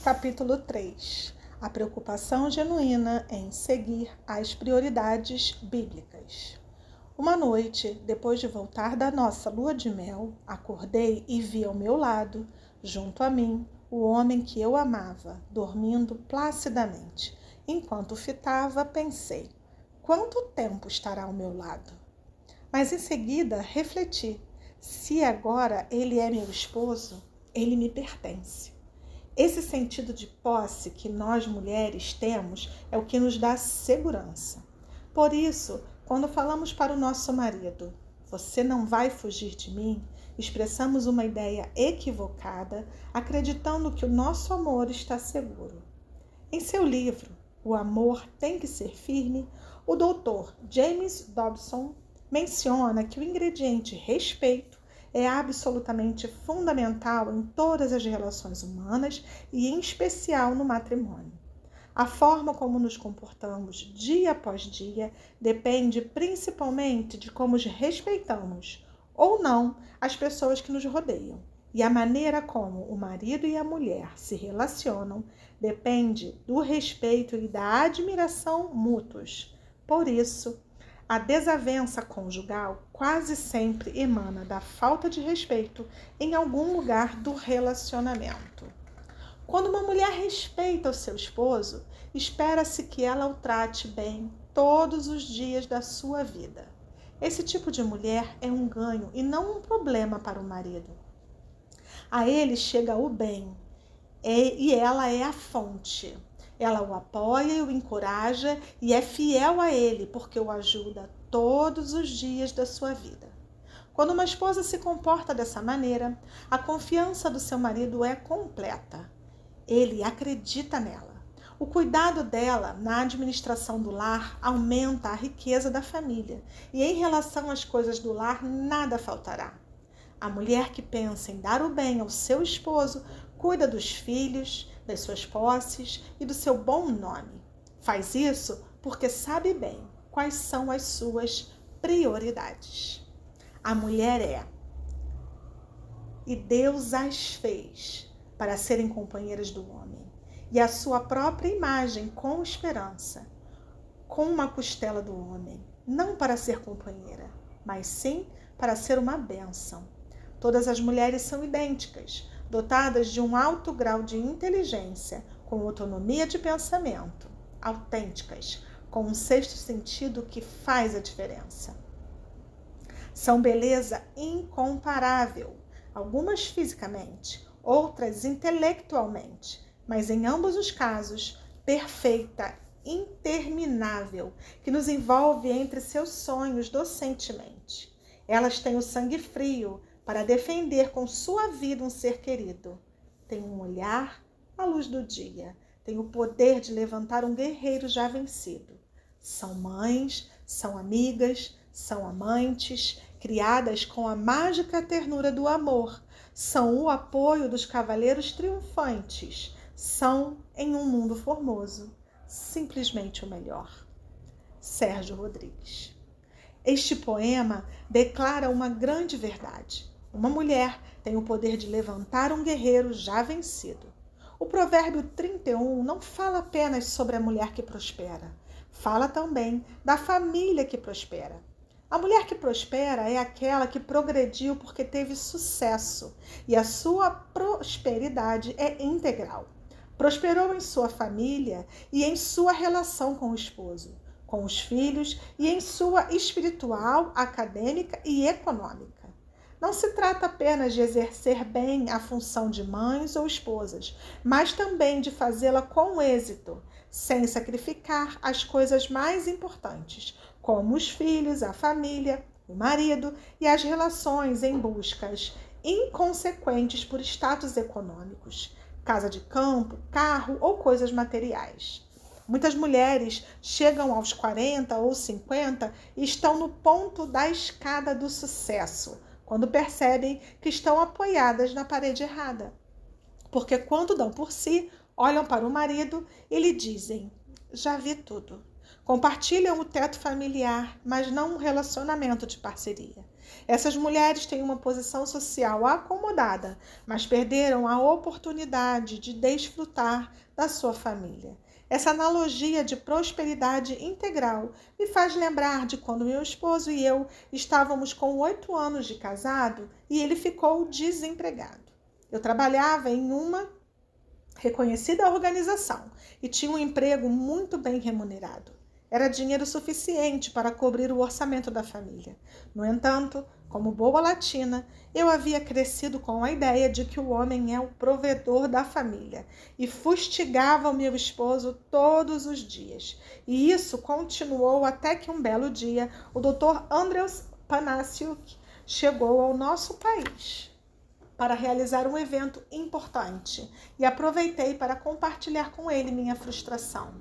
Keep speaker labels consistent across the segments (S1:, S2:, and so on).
S1: Capítulo 3. A preocupação genuína em seguir as prioridades bíblicas. Uma noite, depois de voltar da nossa lua de mel, acordei e vi ao meu lado, junto a mim, o homem que eu amava, dormindo placidamente. Enquanto fitava, pensei, quanto tempo estará ao meu lado? Mas em seguida refleti, se agora ele é meu esposo, ele me pertence. Esse sentido de posse que nós mulheres temos é o que nos dá segurança. Por isso, quando falamos para o nosso marido, você não vai fugir de mim, expressamos uma ideia equivocada, acreditando que o nosso amor está seguro. Em seu livro, O Amor Tem que Ser Firme, o Dr. James Dobson menciona que o ingrediente respeito é absolutamente fundamental em todas as relações humanas e em especial no matrimônio. A forma como nos comportamos dia após dia depende principalmente de como respeitamos ou não as pessoas que nos rodeiam. E a maneira como o marido e a mulher se relacionam depende do respeito e da admiração mútuos. Por isso, a desavença conjugal quase sempre emana da falta de respeito em algum lugar do relacionamento. Quando uma mulher respeita o seu esposo, espera-se que ela o trate bem todos os dias da sua vida. Esse tipo de mulher é um ganho e não um problema para o marido. A ele chega o bem e ela é a fonte. Ela o apoia e o encoraja e é fiel a ele, porque o ajuda todos os dias da sua vida. Quando uma esposa se comporta dessa maneira, a confiança do seu marido é completa. Ele acredita nela. O cuidado dela na administração do lar aumenta a riqueza da família e em relação às coisas do lar nada faltará. A mulher que pensa em dar o bem ao seu esposo cuida dos filhos, das suas posses e do seu bom nome. Faz isso porque sabe bem quais são as suas prioridades. A mulher é, e Deus as fez para serem companheiras do homem, e a sua própria imagem com esperança, com uma costela do homem, não para ser companheira, mas sim para ser uma bênção. Todas as mulheres são idênticas, dotadas de um alto grau de inteligência, com autonomia de pensamento, autênticas, com um sexto sentido que faz a diferença. São beleza incomparável, algumas fisicamente, outras intelectualmente, mas em ambos os casos, perfeita, interminável, que nos envolve entre seus sonhos docentemente. Elas têm o sangue frio, para defender com sua vida um ser querido. Tem um olhar à luz do dia, tem o poder de levantar um guerreiro já vencido. São mães, são amigas, são amantes, criadas com a mágica ternura do amor, são o apoio dos cavaleiros triunfantes, são, em um mundo formoso, simplesmente o melhor. Sérgio Rodrigues. Este poema declara uma grande verdade. Uma mulher tem o poder de levantar um guerreiro já vencido. O provérbio 31 não fala apenas sobre a mulher que prospera, fala também da família que prospera. A mulher que prospera é aquela que progrediu porque teve sucesso e a sua prosperidade é integral. Prosperou em sua família e em sua relação com o esposo, com os filhos e em sua espiritual, acadêmica e econômica. Não se trata apenas de exercer bem a função de mães ou esposas, mas também de fazê-la com êxito, sem sacrificar as coisas mais importantes, como os filhos, a família, o marido e as relações em buscas inconsequentes por status econômicos, casa de campo, carro ou coisas materiais. Muitas mulheres chegam aos 40 ou 50 e estão no ponto da escada do sucesso, quando percebem que estão apoiadas na parede errada. Porque quando dão por si, olham para o marido e lhe dizem, já vi tudo. Compartilham o teto familiar, mas não um relacionamento de parceria. Essas mulheres têm uma posição social acomodada, mas perderam a oportunidade de desfrutar da sua família. Essa analogia de prosperidade integral me faz lembrar de quando meu esposo e eu estávamos com 8 anos de casado e ele ficou desempregado. Eu trabalhava em uma reconhecida organização e tinha um emprego muito bem remunerado. Era dinheiro suficiente para cobrir o orçamento da família. No entanto, como boa latina, eu havia crescido com a ideia de que o homem é o provedor da família e fustigava o meu esposo todos os dias. E isso continuou até que um belo dia o Dr. Andrzej Panasiuk chegou ao nosso país para realizar um evento importante e aproveitei para compartilhar com ele minha frustração.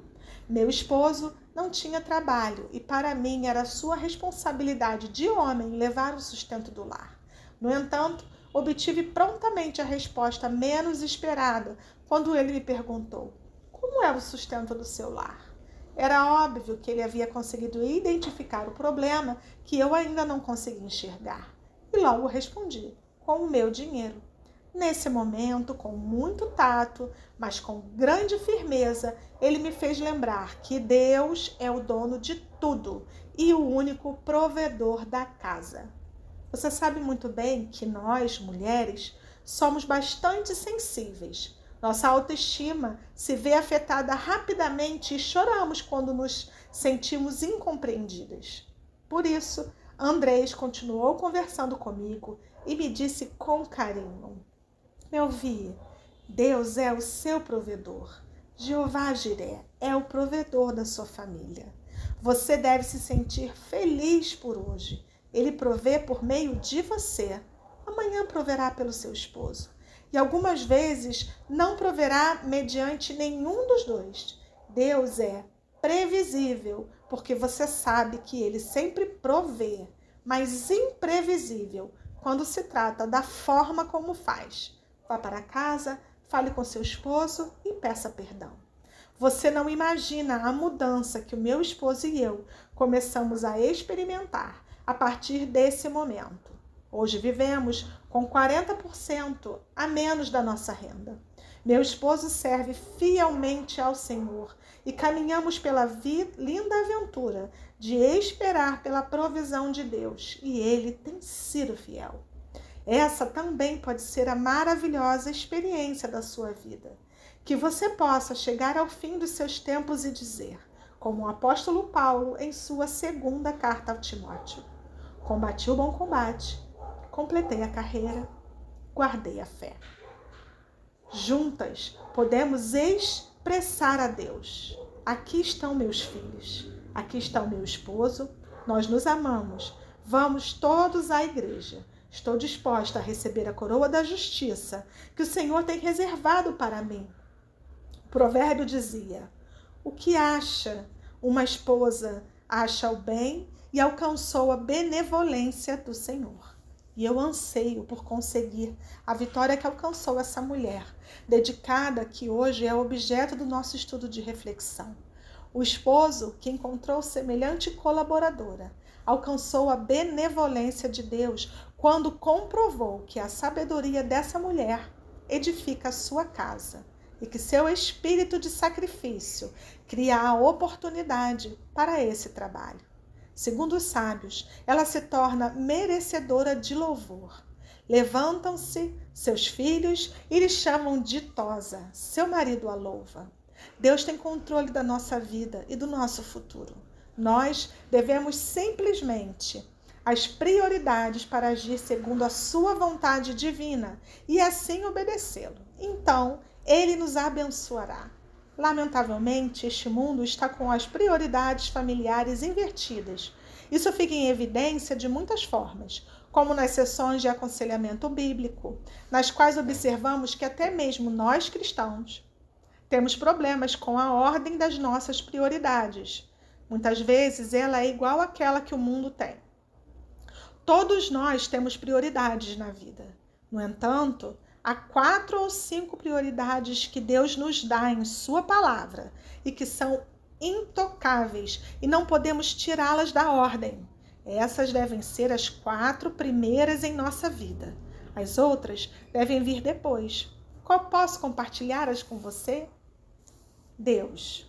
S1: Meu esposo não tinha trabalho e para mim era sua responsabilidade de homem levar o sustento do lar. No entanto, obtive prontamente a resposta menos esperada quando ele me perguntou: como é o sustento do seu lar? Era óbvio que ele havia conseguido identificar o problema que eu ainda não conseguia enxergar. E logo respondi: com o meu dinheiro. Nesse momento, com muito tato, mas com grande firmeza, ele me fez lembrar que Deus é o dono de tudo e o único provedor da casa. Você sabe muito bem que nós, mulheres, somos bastante sensíveis. Nossa autoestima se vê afetada rapidamente e choramos quando nos sentimos incompreendidas. Por isso, Andrés continuou conversando comigo e me disse com carinho: meu filho, Deus é o seu provedor. Jeová Jiré é o provedor da sua família. Você deve se sentir feliz por hoje. Ele provê por meio de você. Amanhã proverá pelo seu esposo. E algumas vezes não proverá mediante nenhum dos dois. Deus é previsível, porque você sabe que ele sempre provê, mas imprevisível quando se trata da forma como faz. Vá para casa, fale com seu esposo e peça perdão. Você não imagina a mudança que o meu esposo e eu começamos a experimentar a partir desse momento. Hoje vivemos com 40% a menos da nossa renda. Meu esposo serve fielmente ao Senhor e caminhamos pela linda aventura de esperar pela provisão de Deus, e Ele tem sido fiel. Essa também pode ser a maravilhosa experiência da sua vida. Que você possa chegar ao fim dos seus tempos e dizer, como o apóstolo Paulo em sua 2ª carta ao Timóteo: combati o bom combate, completei a carreira, guardei a fé. Juntas podemos expressar a Deus: aqui estão meus filhos, aqui está o meu esposo, nós nos amamos, vamos todos à igreja. Estou disposta a receber a coroa da justiça que o Senhor tem reservado para mim. O provérbio dizia: o que acha uma esposa acha o bem e alcançou a benevolência do Senhor. E eu anseio por conseguir a vitória que alcançou essa mulher, dedicada, que hoje é objeto do nosso estudo de reflexão. O esposo que encontrou semelhante colaboradora alcançou a benevolência de Deus quando comprovou que a sabedoria dessa mulher edifica a sua casa e que seu espírito de sacrifício cria a oportunidade para esse trabalho. Segundo os sábios, ela se torna merecedora de louvor. Levantam-se seus filhos e lhe chamam ditosa. Seu marido a louva. Deus tem controle da nossa vida e do nosso futuro. Nós devemos simplesmente as prioridades para agir segundo a sua vontade divina e assim obedecê-lo. Então, ele nos abençoará. Lamentavelmente, este mundo está com as prioridades familiares invertidas. Isso fica em evidência de muitas formas, como nas sessões de aconselhamento bíblico, nas quais observamos que até mesmo nós cristãos temos problemas com a ordem das nossas prioridades. Muitas vezes ela é igual àquela que o mundo tem. Todos nós temos prioridades na vida. No entanto, há 4 ou 5 prioridades que Deus nos dá em sua palavra e que são intocáveis e não podemos tirá-las da ordem. Essas devem ser as 4 primeiras em nossa vida. As outras devem vir depois. Qual posso compartilhá-las com você? Deus.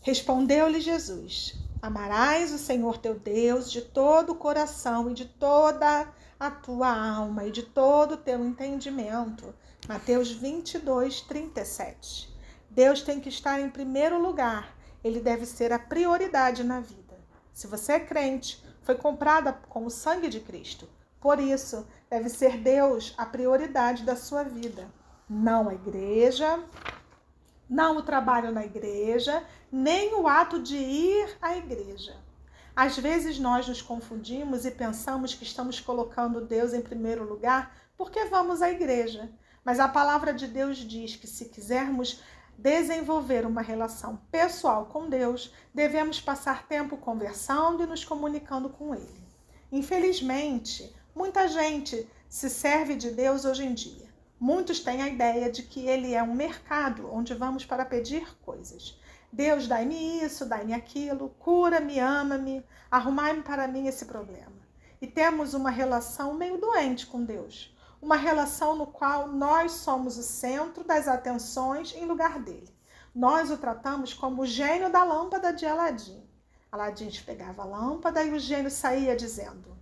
S1: Respondeu-lhe Jesus: amarás o Senhor teu Deus de todo o coração e de toda a tua alma e de todo o teu entendimento. Mateus 22, 37. Deus tem que estar em primeiro lugar. Ele deve ser a prioridade na vida. Se você é crente, foi comprada com o sangue de Cristo. Por isso, deve ser Deus a prioridade da sua vida. Não a igreja, não o trabalho na igreja, nem o ato de ir à igreja. Às vezes nós nos confundimos e pensamos que estamos colocando Deus em primeiro lugar porque vamos à igreja. Mas a palavra de Deus diz que se quisermos desenvolver uma relação pessoal com Deus, devemos passar tempo conversando e nos comunicando com Ele. Infelizmente, muita gente se serve de Deus hoje em dia. Muitos têm a ideia de que Ele é um mercado onde vamos para pedir coisas. Deus, dai-me isso, dai-me aquilo, cura-me, ama-me, arrumai-me para mim esse problema. E temos uma relação meio doente com Deus. Uma relação no qual nós somos o centro das atenções em lugar dele. Nós o tratamos como o gênio da lâmpada de Aladim. Aladim pegava a lâmpada e o gênio saía dizendo: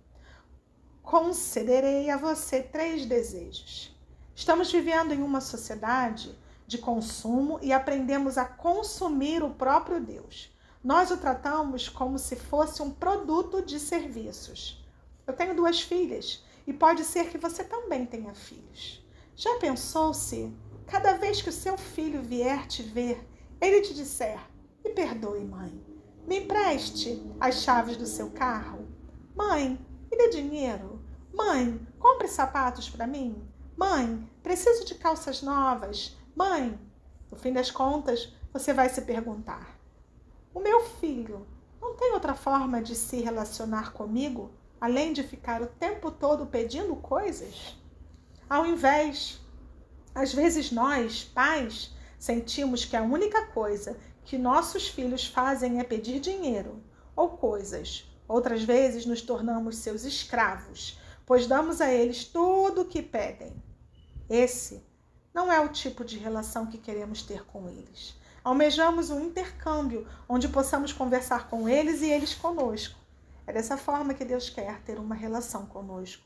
S1: concederei a você 3 desejos. Estamos vivendo em uma sociedade de consumo e aprendemos a consumir o próprio Deus. Nós o tratamos como se fosse um produto de serviços. Eu tenho 2 filhas. E pode ser que você também tenha filhos. Já pensou se, cada vez que o seu filho vier te ver, ele te disser: me perdoe, mãe, me empreste as chaves do seu carro? Mãe, me dê dinheiro? Mãe, compre sapatos para mim? Mãe, preciso de calças novas? Mãe, no fim das contas, você vai se perguntar: o meu filho não tem outra forma de se relacionar comigo além de ficar o tempo todo pedindo coisas? Ao invés, às vezes nós, pais, sentimos que a única coisa que nossos filhos fazem é pedir dinheiro ou coisas. Outras vezes nos tornamos seus escravos, pois damos a eles tudo o que pedem. Esse não é o tipo de relação que queremos ter com eles. Almejamos um intercâmbio onde possamos conversar com eles e eles conosco. É dessa forma que Deus quer ter uma relação conosco.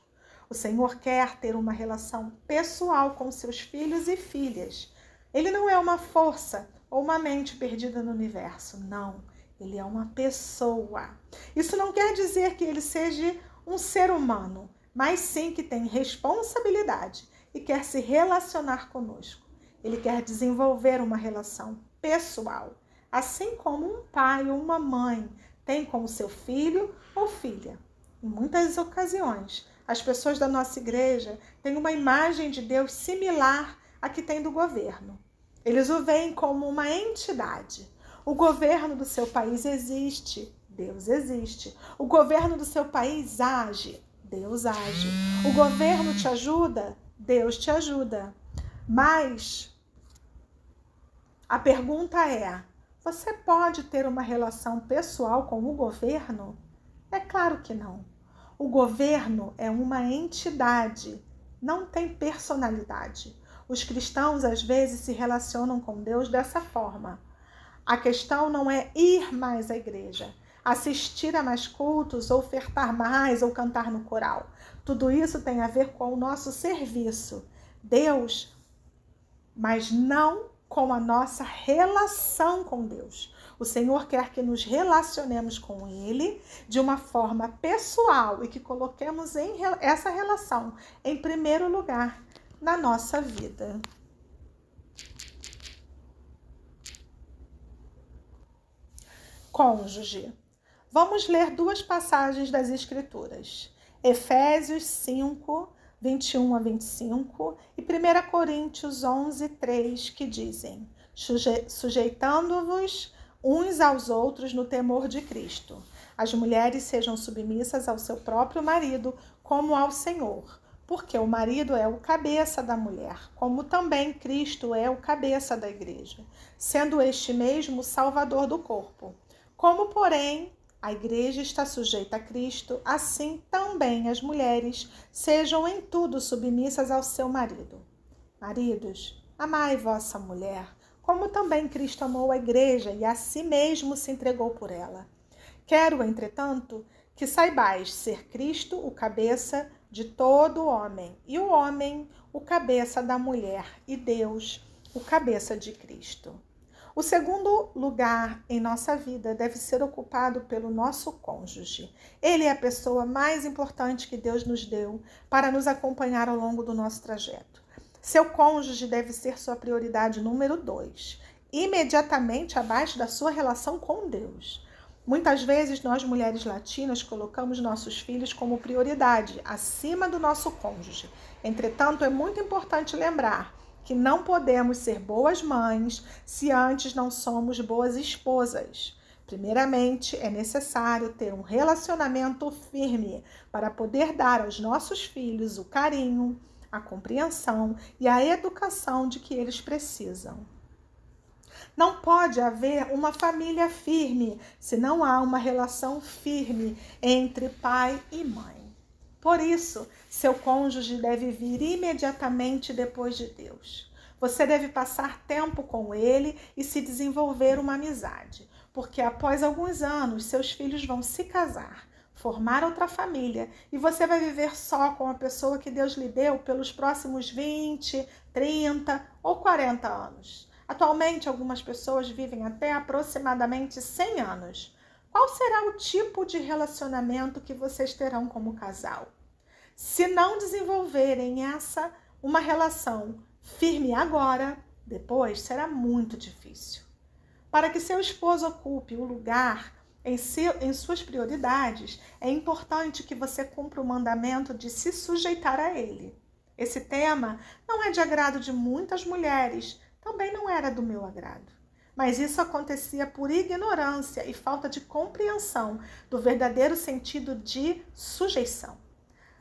S1: O Senhor quer ter uma relação pessoal com seus filhos e filhas. Ele não é uma força ou uma mente perdida no universo. Não, ele é uma pessoa. Isso não quer dizer que ele seja um ser humano, mas sim que tem responsabilidade e quer se relacionar conosco. Ele quer desenvolver uma relação pessoal, assim como um pai ou uma mãe tem com o seu filho ou filha. Em muitas ocasiões, as pessoas da nossa igreja têm uma imagem de Deus similar à que tem do governo. Eles o veem como uma entidade. O governo do seu país existe, Deus existe. O governo do seu país age, Deus age. O governo te ajuda, Deus te ajuda. Mas a pergunta é: você pode ter uma relação pessoal com o governo? É claro que não. O governo é uma entidade, não tem personalidade. Os cristãos às vezes se relacionam com Deus dessa forma. A questão não é ir mais à igreja, assistir a mais cultos, ou ofertar mais, ou cantar no coral. Tudo isso tem a ver com o nosso serviço. Deus, mas não com a nossa relação com Deus. O Senhor quer que nos relacionemos com Ele de uma forma pessoal e que coloquemos essa relação em primeiro lugar na nossa vida. Cônjuge. Vamos ler 2 passagens das Escrituras. Efésios 5, 21 a 25 e 1 Coríntios 11, 3, que dizem: sujeitando-vos uns aos outros no temor de Cristo. As mulheres sejam submissas ao seu próprio marido, como ao Senhor, porque o marido é o cabeça da mulher, como também Cristo é o cabeça da igreja, sendo este mesmo o salvador do corpo. Como, porém, a igreja está sujeita a Cristo, assim também as mulheres sejam em tudo submissas ao seu marido. Maridos, amai vossa mulher, como também Cristo amou a igreja e a si mesmo se entregou por ela. Quero, entretanto, que saibais ser Cristo o cabeça de todo homem, e o homem o cabeça da mulher, e Deus o cabeça de Cristo. O segundo lugar em nossa vida deve ser ocupado pelo nosso cônjuge. Ele é a pessoa mais importante que Deus nos deu para nos acompanhar ao longo do nosso trajeto. Seu cônjuge deve ser sua prioridade número 2, imediatamente abaixo da sua relação com Deus. Muitas vezes nós, mulheres latinas, colocamos nossos filhos como prioridade, acima do nosso cônjuge. Entretanto, é muito importante lembrar que não podemos ser boas mães se antes não somos boas esposas. Primeiramente, é necessário ter um relacionamento firme para poder dar aos nossos filhos o carinho, a compreensão e a educação de que eles precisam. Não pode haver uma família firme se não há uma relação firme entre pai e mãe. Por isso, seu cônjuge deve vir imediatamente depois de Deus. Você deve passar tempo com ele e se desenvolver uma amizade, porque após alguns anos, seus filhos vão se casar, formar outra família e você vai viver só com a pessoa que Deus lhe deu pelos próximos 20, 30 ou 40 anos. Atualmente, algumas pessoas vivem até aproximadamente 100 anos. Qual será o tipo de relacionamento que vocês terão como casal? Se não desenvolverem uma relação firme agora, depois será muito difícil. Para que seu esposo ocupe o lugar em suas prioridades, é importante que você cumpra o mandamento de se sujeitar a ele. Esse tema não é de agrado de muitas mulheres, também não era do meu agrado. Mas isso acontecia por ignorância e falta de compreensão do verdadeiro sentido de sujeição.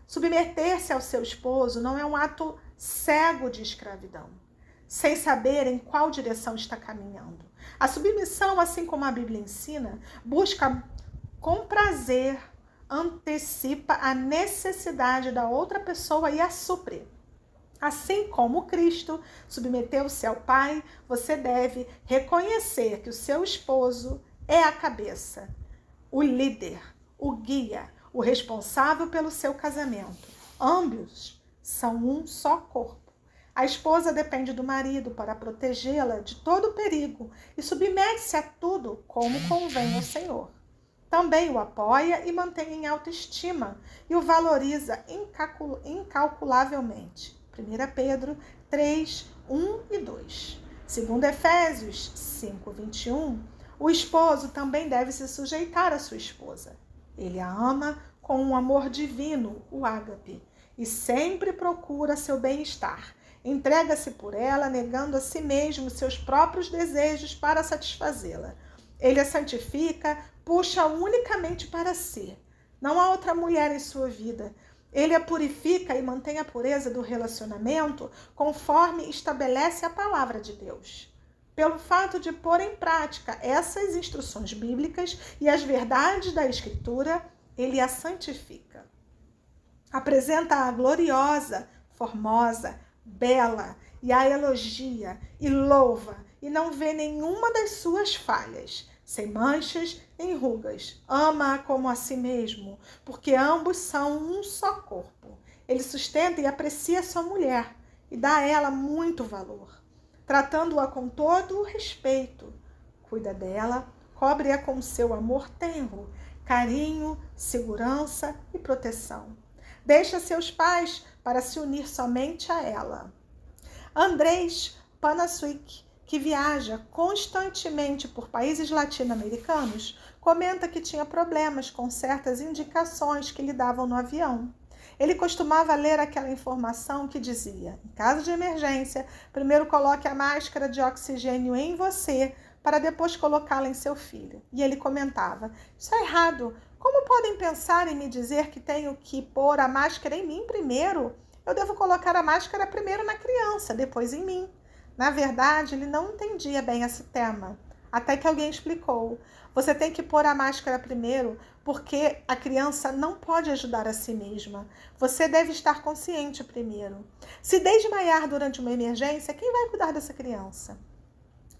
S1: Submeter-se ao seu esposo não é um ato cego de escravidão, sem saber em qual direção está caminhando. A submissão, assim como a Bíblia ensina, busca com prazer, antecipa a necessidade da outra pessoa e a supre. Assim como Cristo submeteu-se ao Pai, você deve reconhecer que o seu esposo é a cabeça, o líder, o guia, o responsável pelo seu casamento. Ambos são um só corpo. A esposa depende do marido para protegê-la de todo perigo e submete-se a tudo como convém ao Senhor. Também o apoia e mantém em autoestima e o valoriza incalculavelmente. 1 Pedro 3, 1 e 2. Segundo Efésios 5, 21, o esposo também deve se sujeitar à sua esposa. Ele a ama com um amor divino, o ágape, e sempre procura seu bem-estar. Entrega-se por ela, negando a si mesmo seus próprios desejos para satisfazê-la. Ele a santifica, puxa unicamente para si. Não há outra mulher em sua vida. Ele a purifica e mantém a pureza do relacionamento conforme estabelece a palavra de Deus. Pelo fato de pôr em prática essas instruções bíblicas e as verdades da Escritura, ele a santifica. Apresenta-a gloriosa, formosa, bela, e a elogia e louva, e não vê nenhuma das suas falhas, sem manchas nem rugas. Ama-a como a si mesmo, porque ambos são um só corpo. Ele sustenta e aprecia sua mulher e dá a ela muito valor, tratando-a com todo o respeito. Cuida dela, cobre-a com seu amor tenro, carinho, segurança e proteção. Deixa seus pais para se unir somente a ela. Andrés Panasuik, que viaja constantemente por países latino-americanos, comenta que tinha problemas com certas indicações que lhe davam no avião. Ele costumava ler aquela informação que dizia: em caso de emergência, primeiro coloque a máscara de oxigênio em você, para depois colocá-la em seu filho. E ele comentava: isso é errado. Como podem pensar em me dizer que tenho que pôr a máscara em mim primeiro? Eu devo colocar a máscara primeiro na criança, depois em mim. Na verdade, ele não entendia bem esse tema, até que alguém explicou. Você tem que pôr a máscara primeiro, porque a criança não pode ajudar a si mesma. Você deve estar consciente primeiro. Se desmaiar durante uma emergência, quem vai cuidar dessa criança?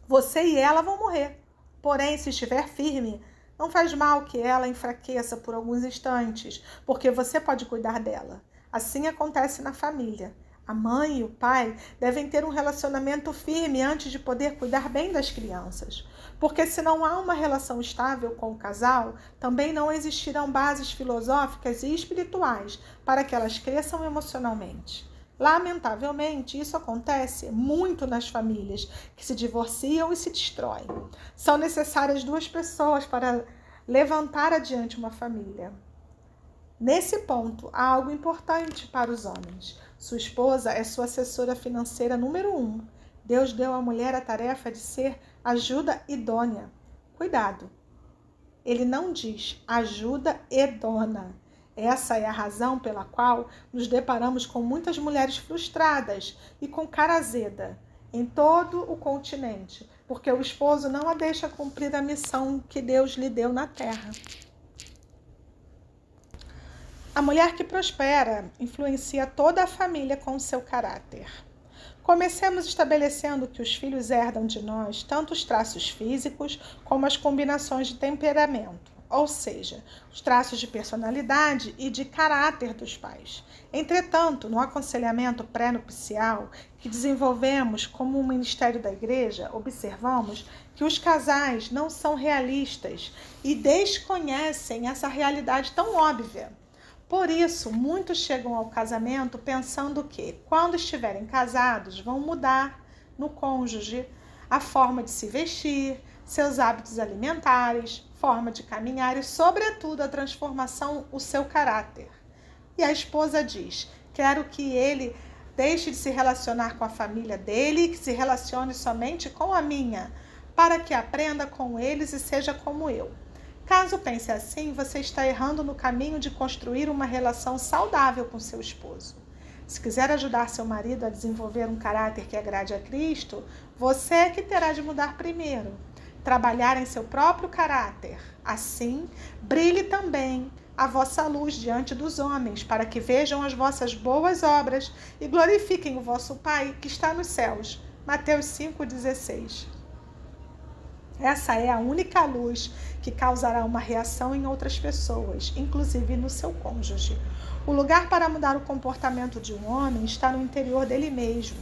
S1: Você e ela vão morrer. Porém, se estiver firme, não faz mal que ela enfraqueça por alguns instantes, porque você pode cuidar dela. Assim acontece na família. A mãe e o pai devem ter um relacionamento firme antes de poder cuidar bem das crianças. Porque se não há uma relação estável com o casal, também não existirão bases filosóficas e espirituais para que elas cresçam emocionalmente. Lamentavelmente, isso acontece muito nas famílias que se divorciam e se destroem. São necessárias duas pessoas para levantar adiante uma família. Nesse ponto, há algo importante para os homens. Sua esposa é sua assessora financeira número 1. Deus deu à mulher a tarefa de ser ajuda idônea. Cuidado! Ele não diz ajuda idônea. Essa é a razão pela qual nos deparamos com muitas mulheres frustradas e com cara azeda em todo o continente, porque o esposo não a deixa cumprir a missão que Deus lhe deu na terra. A mulher que prospera influencia toda a família com o seu caráter. Comecemos estabelecendo que os filhos herdam de nós tanto os traços físicos como as combinações de temperamento, ou seja, os traços de personalidade e de caráter dos pais. Entretanto, no aconselhamento pré-nupcial que desenvolvemos como um ministério da igreja, observamos que os casais não são realistas e desconhecem essa realidade tão óbvia. Por isso, muitos chegam ao casamento pensando que, quando estiverem casados, vão mudar no cônjuge a forma de se vestir, seus hábitos alimentares, forma de caminhar e, sobretudo, a transformação, o seu caráter. E a esposa diz: quero que ele deixe de se relacionar com a família dele e que se relacione somente com a minha, para que aprenda com eles e seja como eu. Caso pense assim, você está errando no caminho de construir uma relação saudável com seu esposo. Se quiser ajudar seu marido a desenvolver um caráter que agrade a Cristo, você é que terá de mudar primeiro. Trabalhar em seu próprio caráter. Assim, brilhe também a vossa luz diante dos homens, para que vejam as vossas boas obras e glorifiquem o vosso Pai que está nos céus. Mateus 5,16. Essa é a única luz que causará uma reação em outras pessoas, inclusive no seu cônjuge. O lugar para mudar o comportamento de um homem está no interior dele mesmo,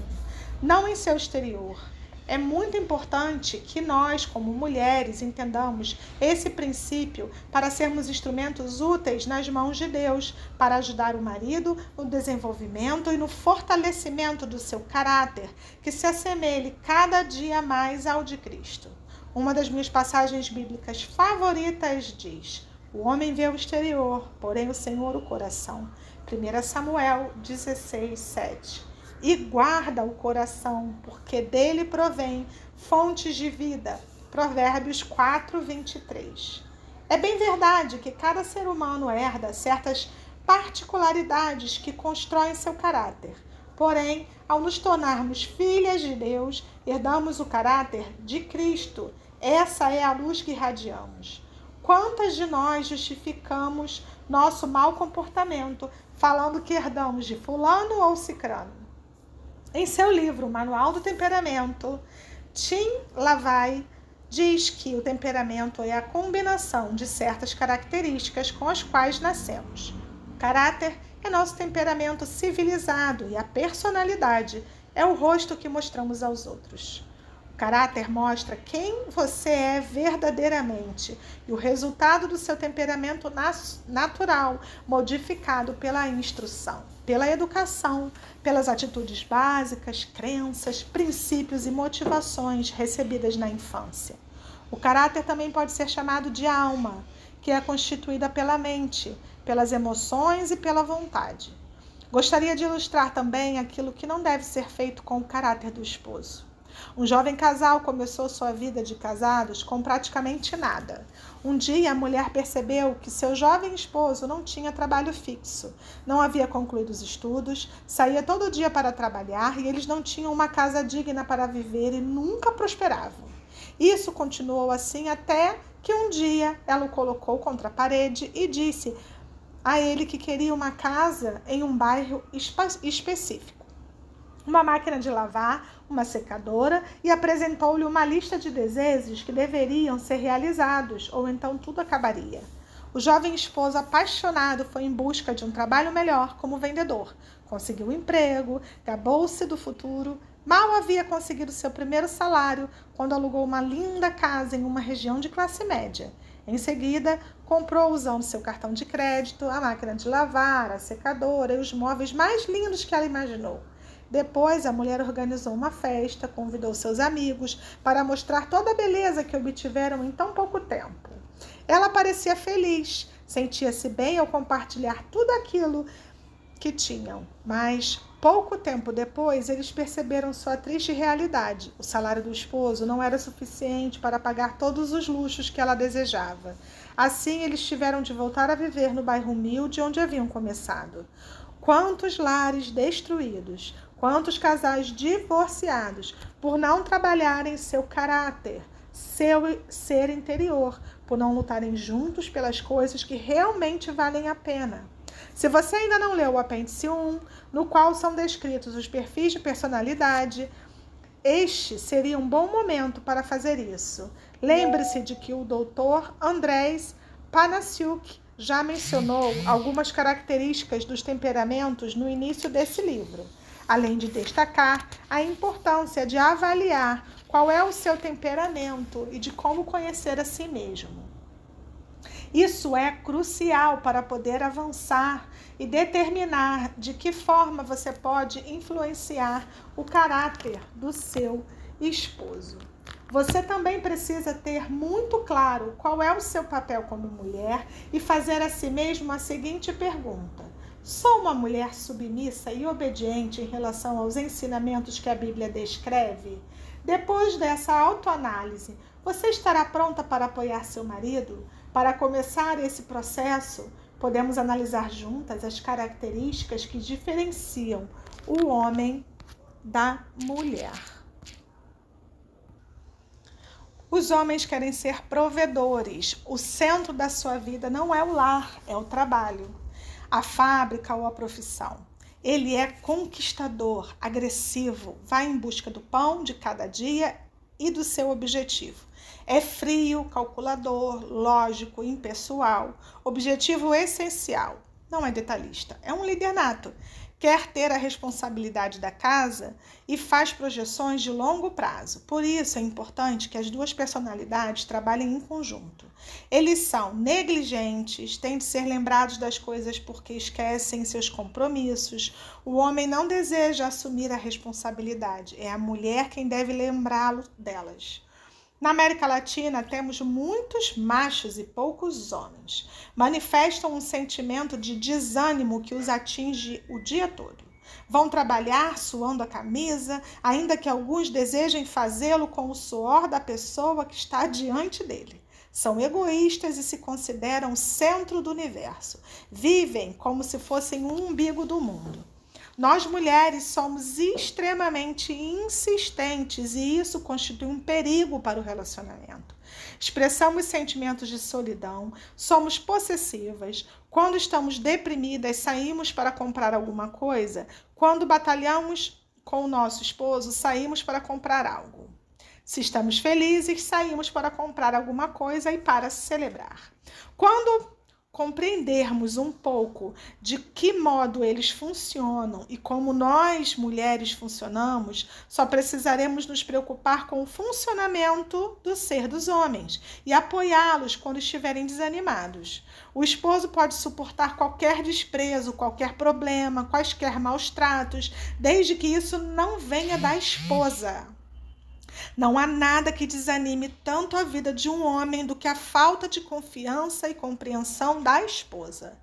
S1: não em seu exterior. É muito importante que nós, como mulheres, entendamos esse princípio para sermos instrumentos úteis nas mãos de Deus, para ajudar o marido no desenvolvimento e no fortalecimento do seu caráter, que se assemelhe cada dia mais ao de Cristo. Uma das minhas passagens bíblicas favoritas diz: o homem vê o exterior, porém o Senhor o coração. 1 Samuel 16:7. E guarda o coração, porque dele provém fontes de vida. Provérbios 4:23. É bem verdade que cada ser humano herda certas particularidades que constroem seu caráter. Porém, ao nos tornarmos filhas de Deus, herdamos o caráter de Cristo. Essa é a luz que irradiamos. Quantas de nós justificamos nosso mau comportamento falando que herdamos de fulano ou cicrano? Em seu livro Manual do Temperamento, Tim LaVey diz que o temperamento é a combinação de certas características com as quais nascemos. O caráter é nosso temperamento civilizado e a personalidade é o rosto que mostramos aos outros. O caráter mostra quem você é verdadeiramente e o resultado do seu temperamento natural, modificado pela instrução, pela educação, pelas atitudes básicas, crenças, princípios e motivações recebidas na infância. O caráter também pode ser chamado de alma, que é constituída pela mente, pelas emoções e pela vontade. Gostaria de ilustrar também aquilo que não deve ser feito com o caráter do esposo. Um jovem casal começou sua vida de casados com praticamente nada. Um dia, a mulher percebeu que seu jovem esposo não tinha trabalho fixo, não havia concluído os estudos, saía todo dia para trabalhar e eles não tinham uma casa digna para viver e nunca prosperavam. Isso continuou assim até que um dia ela o colocou contra a parede e disse a ele que queria uma casa em um bairro específico, uma máquina de lavar, uma secadora, e apresentou-lhe uma lista de desejos que deveriam ser realizados, ou então tudo acabaria. O jovem esposo apaixonado foi em busca de um trabalho melhor como vendedor. Conseguiu um emprego, gabou-se do futuro. Mal havia conseguido seu primeiro salário quando alugou uma linda casa em uma região de classe média. Em seguida, comprou usando seu cartão de crédito, a máquina de lavar, a secadora e os móveis mais lindos que ela imaginou. Depois, a mulher organizou uma festa, convidou seus amigos para mostrar toda a beleza que obtiveram em tão pouco tempo. Ela parecia feliz, sentia-se bem ao compartilhar tudo aquilo que tinham, mas pouco tempo depois eles perceberam sua triste realidade. O salário do esposo não era suficiente para pagar todos os luxos que ela desejava. Assim, eles tiveram de voltar a viver no bairro humilde onde haviam começado. Quantos lares destruídos, quantos casais divorciados por não trabalharem seu caráter, seu ser interior, por não lutarem juntos pelas coisas que realmente valem a pena. Se você ainda não leu o apêndice 1, no qual são descritos os perfis de personalidade, este seria um bom momento para fazer isso. Lembre-se de que o Dr. Andrzej Panasiuk já mencionou algumas características dos temperamentos no início desse livro, além de destacar a importância de avaliar qual é o seu temperamento e de como conhecer a si mesmo. Isso é crucial para poder avançar e determinar de que forma você pode influenciar o caráter do seu esposo. Você também precisa ter muito claro qual é o seu papel como mulher e fazer a si mesmo a seguinte pergunta: sou uma mulher submissa e obediente em relação aos ensinamentos que a Bíblia descreve? Depois dessa autoanálise, você estará pronta para apoiar seu marido? Para começar esse processo, podemos analisar juntas as características que diferenciam o homem da mulher. Os homens querem ser provedores. O centro da sua vida não é o lar, é o trabalho, a fábrica ou a profissão. Ele é conquistador, agressivo, vai em busca do pão de cada dia e do seu objetivo. É frio, calculador, lógico, impessoal. Objetivo essencial. Não é detalhista, é um líder nato. Quer ter a responsabilidade da casa e faz projeções de longo prazo. Por isso é importante que as duas personalidades trabalhem em conjunto. Eles são negligentes, têm de ser lembrados das coisas porque esquecem seus compromissos. O homem não deseja assumir a responsabilidade, é a mulher quem deve lembrá-lo delas. Na América Latina, temos muitos machos e poucos homens. Manifestam um sentimento de desânimo que os atinge o dia todo. Vão trabalhar suando a camisa, ainda que alguns desejem fazê-lo com o suor da pessoa que está diante dele. São egoístas e se consideram o centro do universo. Vivem como se fossem o umbigo do mundo. Nós mulheres somos extremamente insistentes e isso constitui um perigo para o relacionamento. Expressamos sentimentos de solidão, somos possessivas. Quando estamos deprimidas, saímos para comprar alguma coisa. Quando batalhamos com o nosso esposo, saímos para comprar algo. Se estamos felizes, saímos para comprar alguma coisa e para celebrar. Quando compreendermos um pouco de que modo eles funcionam e como nós, mulheres, funcionamos, só precisaremos nos preocupar com o funcionamento do ser dos homens e apoiá-los quando estiverem desanimados. O esposo pode suportar qualquer desprezo, qualquer problema, quaisquer maus tratos, desde que isso não venha da esposa. Não há nada que desanime tanto a vida de um homem do que a falta de confiança e compreensão da esposa.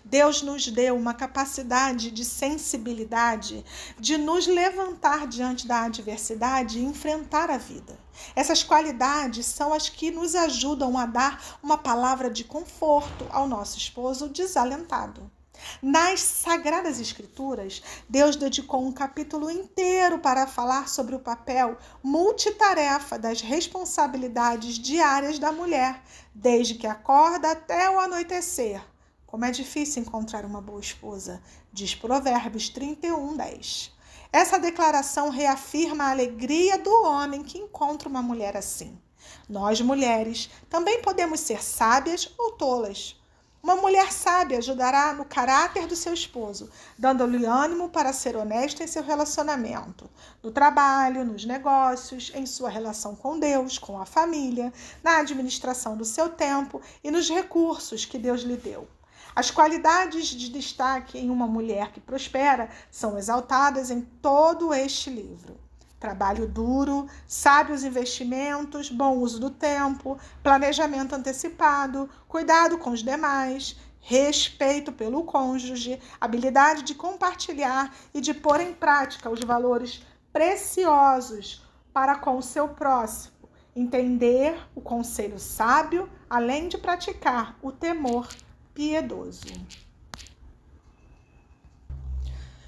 S1: Deus nos deu uma capacidade de sensibilidade, de nos levantar diante da adversidade e enfrentar a vida. Essas qualidades são as que nos ajudam a dar uma palavra de conforto ao nosso esposo desalentado. Nas Sagradas Escrituras, Deus dedicou um capítulo inteiro para falar sobre o papel multitarefa das responsabilidades diárias da mulher, desde que acorda até o anoitecer. Como é difícil encontrar uma boa esposa, diz Provérbios 31:10. Essa declaração reafirma a alegria do homem que encontra uma mulher assim. Nós, mulheres, também podemos ser sábias ou tolas. Uma mulher sábia ajudará no caráter do seu esposo, dando-lhe ânimo para ser honesta em seu relacionamento, no trabalho, nos negócios, em sua relação com Deus, com a família, na administração do seu tempo e nos recursos que Deus lhe deu. As qualidades de destaque em uma mulher que prospera são exaltadas em todo este livro. Trabalho duro, sábios investimentos, bom uso do tempo, planejamento antecipado, cuidado com os demais, respeito pelo cônjuge, habilidade de compartilhar e de pôr em prática os valores preciosos para com o seu próximo, entender o conselho sábio, além de praticar o temor piedoso.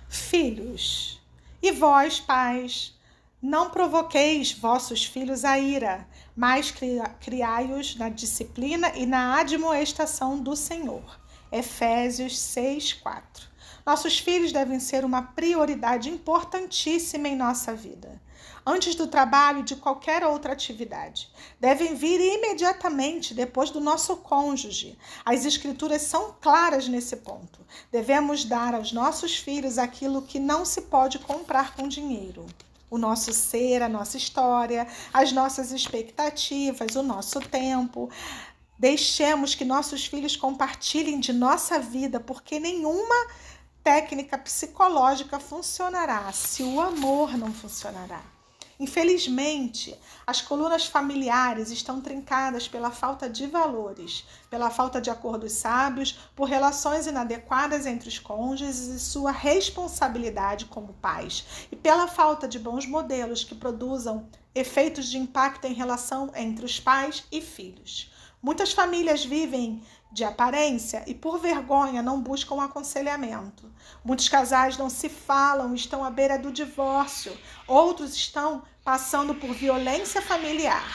S1: Filhos, e vós, pais, não provoqueis vossos filhos a ira, mas criai-os na disciplina e na admoestação do Senhor. Efésios 6:4. Nossos filhos devem ser uma prioridade importantíssima em nossa vida. Antes do trabalho e de qualquer outra atividade. Devem vir imediatamente depois do nosso cônjuge. As Escrituras são claras nesse ponto. Devemos dar aos nossos filhos aquilo que não se pode comprar com dinheiro. O nosso ser, a nossa história, as nossas expectativas, o nosso tempo. Deixemos que nossos filhos compartilhem de nossa vida, porque nenhuma técnica psicológica funcionará se o amor não funcionará. Infelizmente, as colunas familiares estão trincadas pela falta de valores, pela falta de acordos sábios, por relações inadequadas entre os cônjuges e sua responsabilidade como pais, e pela falta de bons modelos que produzam efeitos de impacto em relação entre os pais e filhos. Muitas famílias vivem de aparência e, por vergonha, não buscam aconselhamento. Muitos casais não se falam, estão à beira do divórcio. Outros estão passando por violência familiar.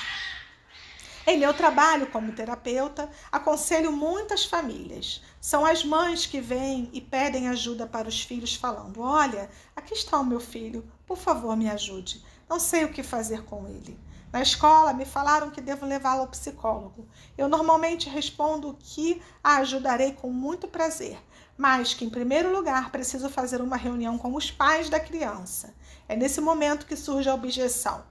S1: Em meu trabalho como terapeuta, aconselho muitas famílias. São as mães que vêm e pedem ajuda para os filhos falando: olha, aqui está o meu filho, por favor me ajude. Não sei o que fazer com ele. Na escola, me falaram que devo levá-lo ao psicólogo. Eu normalmente respondo que a ajudarei com muito prazer, mas que, em primeiro lugar, preciso fazer uma reunião com os pais da criança. É nesse momento que surge a objeção.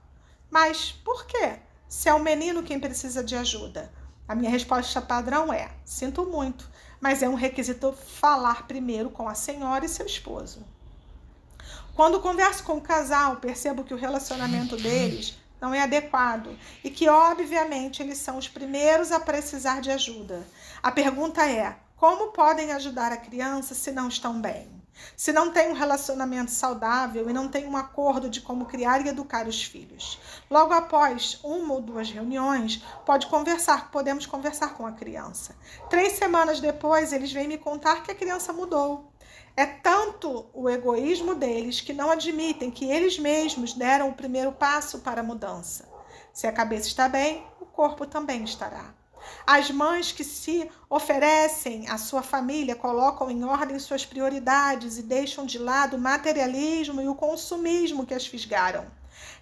S1: Mas por quê? Se é o menino quem precisa de ajuda? A minha resposta padrão é: sinto muito, mas é um requisito falar primeiro com a senhora e seu esposo. Quando converso com o casal, percebo que o relacionamento deles não é adequado e que, obviamente, eles são os primeiros a precisar de ajuda. A pergunta é: como podem ajudar a criança se não estão bem? Se não tem um relacionamento saudável e não tem um acordo de como criar e educar os filhos. Logo após uma ou duas reuniões, podemos conversar com a criança. 3 semanas depois, eles vêm me contar que a criança mudou. É tanto o egoísmo deles que não admitem que eles mesmos deram o primeiro passo para a mudança. Se a cabeça está bem, o corpo também estará. As mães que se oferecem à sua família colocam em ordem suas prioridades e deixam de lado o materialismo e o consumismo que as fisgaram.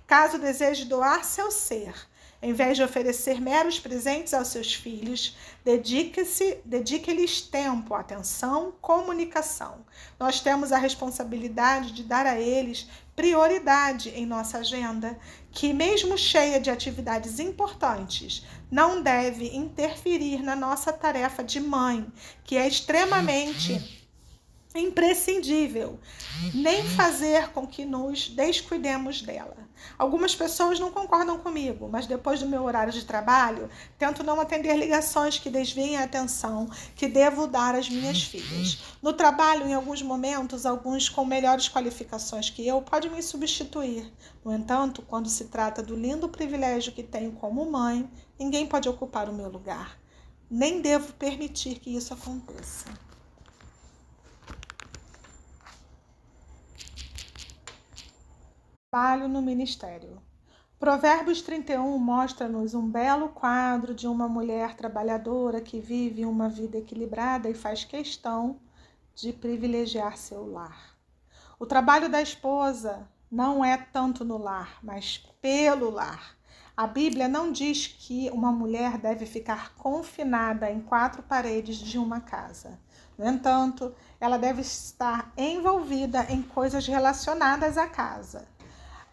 S1: Caso deseje doar seu ser, em vez de oferecer meros presentes aos seus filhos, dedique-lhes tempo, atenção, comunicação. Nós temos a responsabilidade de dar a eles prioridade em nossa agenda, que, mesmo cheia de atividades importantes, não deve interferir na nossa tarefa de mãe, que é extremamente imprescindível, nem fazer com que nos descuidemos dela. Algumas pessoas não concordam comigo, mas depois do meu horário de trabalho, tento não atender ligações que desviem a atenção que devo dar às minhas filhas. No trabalho, em alguns momentos, alguns com melhores qualificações que eu podem me substituir. No entanto, quando se trata do lindo privilégio que tenho como mãe, ninguém pode ocupar o meu lugar. Nem devo permitir que isso aconteça. Trabalho no ministério. Provérbios 31 mostra-nos um belo quadro de uma mulher trabalhadora que vive uma vida equilibrada e faz questão de privilegiar seu lar. O trabalho da esposa não é tanto no lar, mas pelo lar. A Bíblia não diz que uma mulher deve ficar confinada em 4 paredes de uma casa. No entanto, ela deve estar envolvida em coisas relacionadas à casa.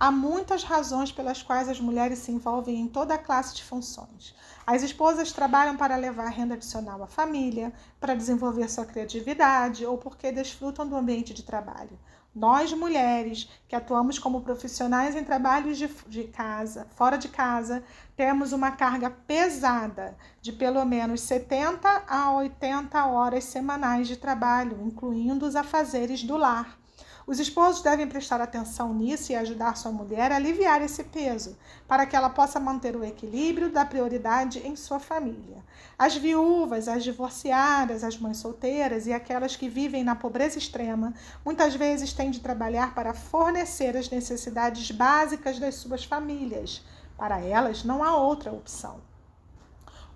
S1: Há muitas razões pelas quais as mulheres se envolvem em toda a classe de funções. As esposas trabalham para levar renda adicional à família, para desenvolver sua criatividade ou porque desfrutam do ambiente de trabalho. Nós, mulheres, que atuamos como profissionais em trabalhos de casa, fora de casa, temos uma carga pesada de pelo menos 70 a 80 horas semanais de trabalho, incluindo os afazeres do lar. Os esposos devem prestar atenção nisso e ajudar sua mulher a aliviar esse peso, para que ela possa manter o equilíbrio da prioridade em sua família. As viúvas, as divorciadas, as mães solteiras e aquelas que vivem na pobreza extrema, muitas vezes têm de trabalhar para fornecer as necessidades básicas das suas famílias. Para elas, não há outra opção.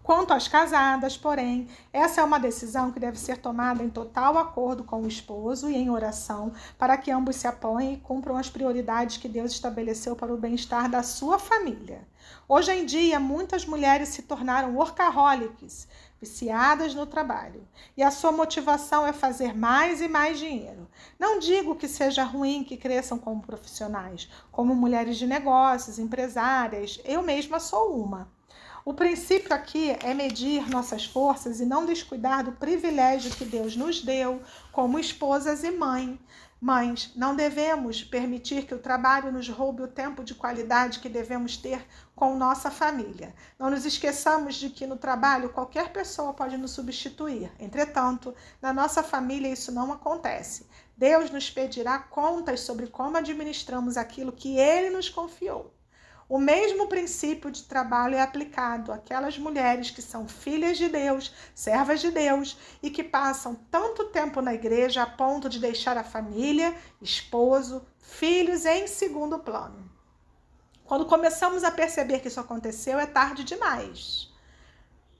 S1: Quanto às casadas, porém, essa é uma decisão que deve ser tomada em total acordo com o esposo e em oração para que ambos se apoiem e cumpram as prioridades que Deus estabeleceu para o bem-estar da sua família. Hoje em dia, muitas mulheres se tornaram workaholics, viciadas no trabalho, e a sua motivação é fazer mais e mais dinheiro. Não digo que seja ruim que cresçam como profissionais, como mulheres de negócios, empresárias, eu mesma sou uma. O princípio aqui é medir nossas forças e não descuidar do privilégio que Deus nos deu como esposas e mães. Não devemos permitir que o trabalho nos roube o tempo de qualidade que devemos ter com nossa família. Não nos esqueçamos de que no trabalho qualquer pessoa pode nos substituir. Entretanto, na nossa família isso não acontece. Deus nos pedirá contas sobre como administramos aquilo que Ele nos confiou. O mesmo princípio de trabalho é aplicado àquelas mulheres que são filhas de Deus, servas de Deus e que passam tanto tempo na igreja a ponto de deixar a família, esposo, filhos em segundo plano. Quando começamos a perceber que isso aconteceu, é tarde demais.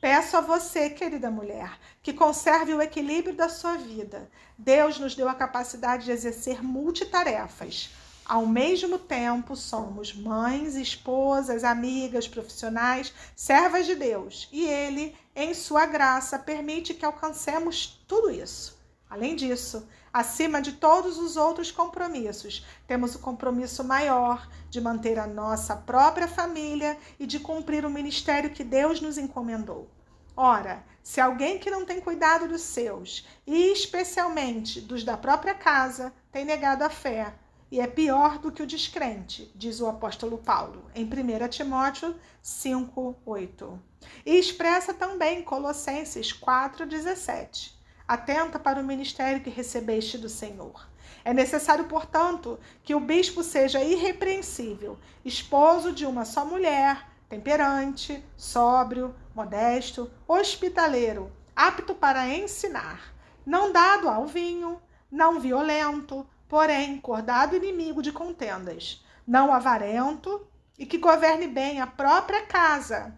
S1: Peço a você, querida mulher, que conserve o equilíbrio da sua vida. Deus nos deu a capacidade de exercer multitarefas. Ao mesmo tempo, somos mães, esposas, amigas, profissionais, servas de Deus. E Ele, em sua graça, permite que alcancemos tudo isso. Além disso, acima de todos os outros compromissos, temos o compromisso maior de manter a nossa própria família e de cumprir o ministério que Deus nos encomendou. Ora, se alguém que não tem cuidado dos seus, e especialmente dos da própria casa, tem negado a fé, e é pior do que o descrente, diz o apóstolo Paulo, em 1 Timóteo 5:8. E expressa também Colossenses 4:17. Atenta para o ministério que recebeste do Senhor. É necessário, portanto, que o bispo seja irrepreensível, esposo de uma só mulher, temperante, sóbrio, modesto, hospitaleiro, apto para ensinar, não dado ao vinho, não violento, porém, cordado inimigo de contendas, não avarento e que governe bem a própria casa,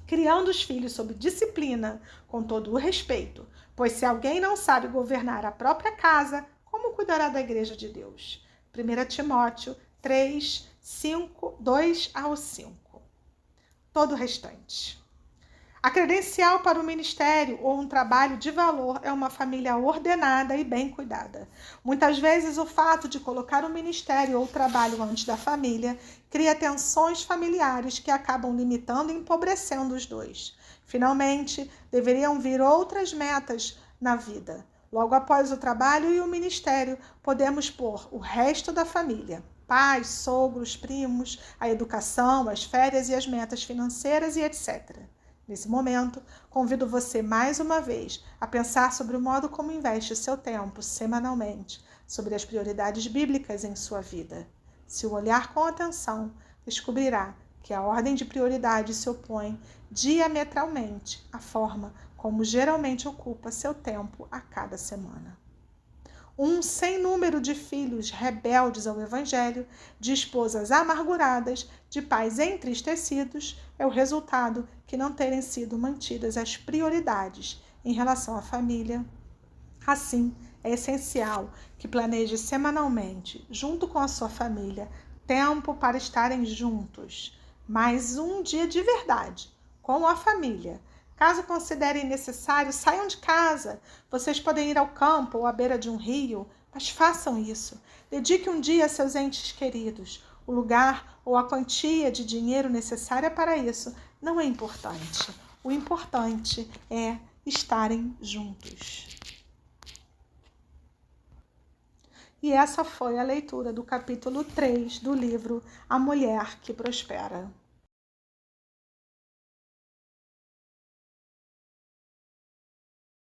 S1: criando os filhos sob disciplina, com todo o respeito, pois se alguém não sabe governar a própria casa, como cuidará da igreja de Deus? 1 Timóteo 3, 2-5. Todo o restante. A credencial para o ministério ou um trabalho de valor é uma família ordenada e bem cuidada. Muitas vezes o fato de colocar o ministério ou o trabalho antes da família cria tensões familiares que acabam limitando e empobrecendo os dois. Finalmente, deveriam vir outras metas na vida. Logo após o trabalho e o ministério, podemos pôr o resto da família, pais, sogros, primos, a educação, as férias e as metas financeiras e etc. Nesse momento, convido você mais uma vez a pensar sobre o modo como investe seu tempo semanalmente, sobre as prioridades bíblicas em sua vida. Se o olhar com atenção, descobrirá que a ordem de prioridades se opõe diametralmente à forma como geralmente ocupa seu tempo a cada semana. Um sem número de filhos rebeldes ao Evangelho, de esposas amarguradas, de pais entristecidos, é o resultado que não terem sido mantidas as prioridades em relação à família. Assim, é essencial que planeje semanalmente, junto com a sua família, tempo para estarem juntos, mais um dia de verdade, com a família. Caso considerem necessário, saiam de casa. Vocês podem ir ao campo ou à beira de um rio, mas façam isso. Dedique um dia a seus entes queridos. O lugar ou a quantia de dinheiro necessária para isso não é importante. O importante é estarem juntos. E essa foi a leitura do capítulo 3 do livro A Mulher que Prospera.